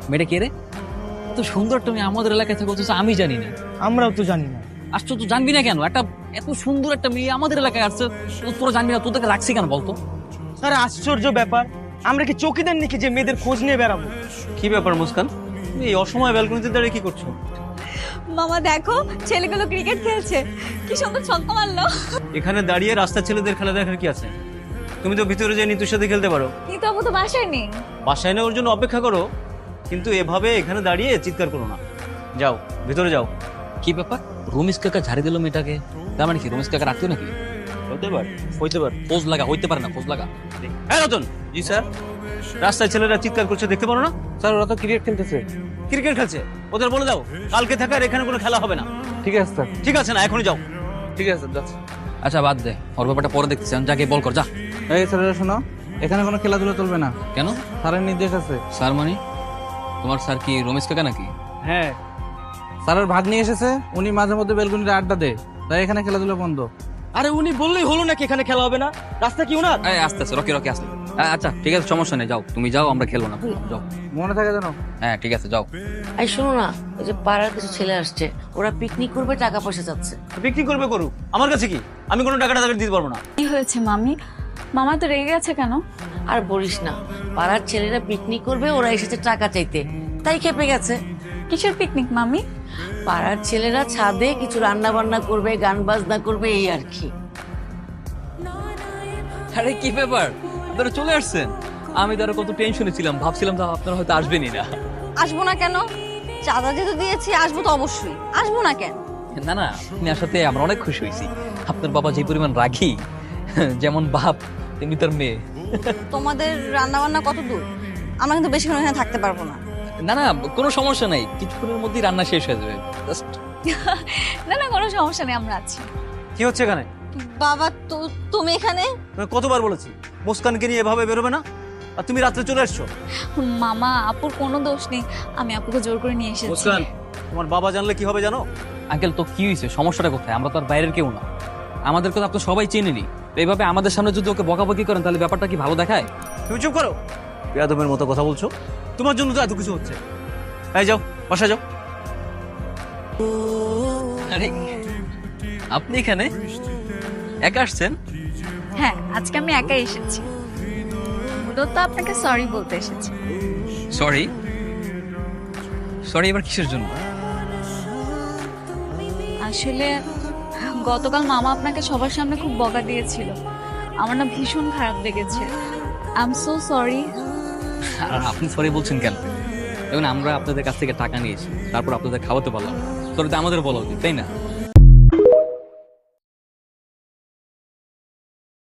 মেয়েটা কে রে? এত সুন্দর একটা মেয়ে আমাদের এলাকায় থাকে অথচ আমি জানি না। আমরাও তো জানি না। আশ্চর্য, জানবি না কেন? একটা এত সুন্দর একটা মেয়ে আমাদের এলাকায় আসছে, তোরা জানবি না? তোদেরকে রাখছি কেন বলতো? স্যার আশ্চর্য ব্যাপার, আমরা কি চৌকিদার নাকি যে মেয়েদের খোঁজ নিয়ে বেড়াবো? কি ব্যাপার মুস্কান, তুমি এই অসময়ে ব্যালকনিতে দাঁড়িয়ে কি করছো? মামা দেখো ছেলেগুলো ক্রিকেট খেলছে, কি সুন্দর ছক্কা মারলো। এখানে দাঁড়িয়ে রাস্তার ছেলেদের খেলা দেখার কি আছে? তুমি তো ভিতরে যেয়ে নিতুর সাথে খেলতে পারো। কিন্তু আপু তো বাসায় নেই। বাসায় নেওয়ার জন্য অপেক্ষা করো, কিন্তু এভাবে এখানে দাঁড়িয়ে চিৎকার করো না। যাও ভিতরে যাও। কি ব্যাপার? রমেশ কাকা ঝাড়ি দিল মেয়েটাকে, তার মানে কি রমেশ কাকা রাখতো নাকি? হতে পারে, হইতে পারে। খোঁজ লাগা, হইতে পারে না, খোঁজ লাগা। হ্যাঁ রতন। জি স্যার। রাস্তায় ছেলেরা চিৎকার করছে, দেখতে পারো না? স্যার ওরা তো ক্রিকেট খেলতেছে। ক্রিকেট খেলছে, ওদের বলে দাও কালকে থাকার এখানে কোনো খেলা হবে না। ঠিক আছে স্যার। ঠিক আছে না, এখনই যাও। ঠিক আছে যাচ্ছি। আচ্ছা বাদ দে, ওর ব্যাপারটা পরে দেখতেছি, যাকে বল কর যা। এই স্যারেরা শোনো, এখানে কোনো খেলাধুলা চলবে না, কেন? স্যারের নির্দেশ আছে। স্যার মানে? তোমার স্যার কি রমেশ কাকা নাকি? হ্যাঁ স্যারের ভাগ নিয়ে এসেছে, উনি মাঝে মধ্যে বেলকুনিতে আড্ডা দেয়, তাই এখানে খেলাধুলা বন্ধ। আরে উনি বললেই হলো নাকি এখানে খেলা হবে না? রাস্তা কি উনার? এই আস্তে আস্তে, রকি রকি আস্তে। আচ্ছা ঠিক আছে, সমস্যা নেই, যাও তুমি যাও, আমরা খেলবো না, বুঝলাম, যাও। মনে থাকে জানো? হ্যাঁ ঠিক আছে, যাও। এই শোনো না, ওই যে পাড়ার কিছু ছেলে আসছে, ওরা পিকনিক করবে, টাকা পয়সা চাচ্ছে। পিকনিক করবে করুক, আমার কাছে কি? আমি কোনো টাকা টাকা দিতে পারবো না। কি হয়েছে মামি? মামা তো রেগে গেছে কেন? আর বলিস না, পাড়ার ছেলেরা পিকনিক করবে, ওরা এসেছে টাকা চাইতে, তাই খেপে গেছে। কিসের পিকনিক মামি? পাড়ার ছেলেরা ছাদে কিছু রান্না বান্না করবে, গান বাজনা করবে, এই আর কি। আরে কি ব্যাপার, আপনারা চলে আসছেন? আমি তো আরো কত টেনশনে ছিলাম, ভাবছিলাম তো আপনারা হয়তো আসবেনই না। আসবো না কেন? চাঁদা যেহেতু দিয়েছি আসবো তো অবশ্যই, আসবো না কেন? না না, আপনি আসাতে আমরা অনেক খুশি হয়েছি। আপনার বাবা যে পরিমাণ রাগী, যেমন বাপ তেমনি তার মেয়ে। তোমাদের রান্না বান্না কত দূর? আমরা কিন্তু বেশিক্ষণ এখানে থাকতে পারবো না। না না, কোনো সমস্যা নাই, কিছুক্ষণের মধ্যেই রান্না শেষ হয়ে যাবে। Just না না, কোনো সমস্যা নেই, আমরা আছি। কি হচ্ছে এখানে? বাবা তুমি এখানে? তুমি কতবার বলেছি মুস্কানকে নিয়ে এভাবে বেরোবে না, আর তুমি রাত্রে চলে আসছো। মামা আপুর কোনো দোষ নেই, আমি আপুকে জোর করে নিয়ে এসেছি। মুস্কান, তোমার বাবা জানলে কি হবে জানো? আঙ্কেল তো কি হয়েছে, সমস্যাটা কোথায়? আমরা তো আর বাইরের কেউ না, আমাদেরকে তো আপনি সবাই চেনেনি। তো এইভাবে আমাদের সামনে যদি ওকে বকাবকি করেন তাহলে ব্যাপারটা কি ভালো দেখায়? তুমি চুপ করো, বেয়াদবের মতো কথা বলছো। তোমার জন্য তো এত কিছু হচ্ছে। এই যাও, বাসা যাও। আরে আপনি এখানে একা আসছেন? হ্যাঁ, আজকে আমি একাই এসেছি, মূলত আপনাকে সরি বলতে এসেছি। সরি? সরি এবার কিসের জন্য? আসলে গতকাল মামা আপনাকে সবার সামনে খুব বকা দিয়েছিল, আমার না ভীষণ খারাপ লেগেছে। I am so sorry. আর আপনি সরি বলছেন কেন? দেখুন আমরা আপনাদের কাছ থেকে টাকা নিয়েছি, তারপর আপনাদের খাওয়াতে পারলাম, সরি তো আমাদের বলা উচিত, তাই না?